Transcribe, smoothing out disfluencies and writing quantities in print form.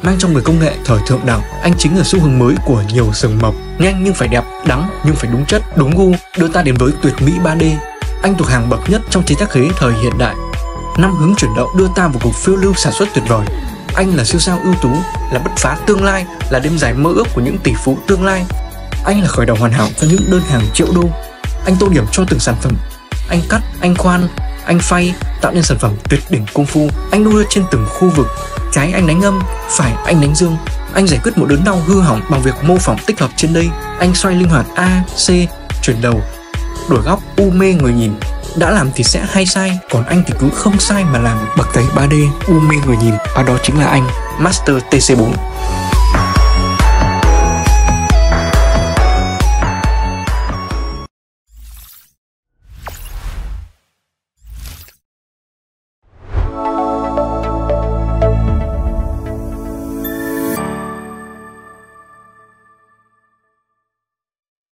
Mang trong người công nghệ thời thượng đẳng, anh chính là xu hướng mới của nhiều sừng mộc. Nhanh nhưng phải đẹp, đắng nhưng phải đúng chất, đúng gu, đưa ta đến với tuyệt mỹ 3D. Anh thuộc hàng bậc nhất trong chế tác ghế thời hiện đại. 5 hướng chuyển động đưa ta vào cuộc phiêu lưu sản xuất tuyệt vời. Anh là siêu sao ưu tú, là bứt phá tương lai, là đêm dài mơ ước của những tỷ phú tương lai. Anh là khởi đầu hoàn hảo cho những đơn hàng triệu đô. Anh tô điểm cho từng sản phẩm. Anh cắt, anh khoan, anh phay, tạo nên sản phẩm tuyệt đỉnh công phu. Anh đu đưa trên từng khu vực. Trái anh đánh âm, phải anh đánh dương. Anh giải quyết một đớn đau hư hỏng bằng việc mô phỏng tích hợp trên đây. Anh xoay linh hoạt A, C, chuyển đầu, đổi góc, u mê người nhìn. Đã làm thì sẽ hay sai, còn anh thì cứ không sai mà làm. Bậc thầy 3D, u mê người nhìn, và đó chính là anh, Master TC4.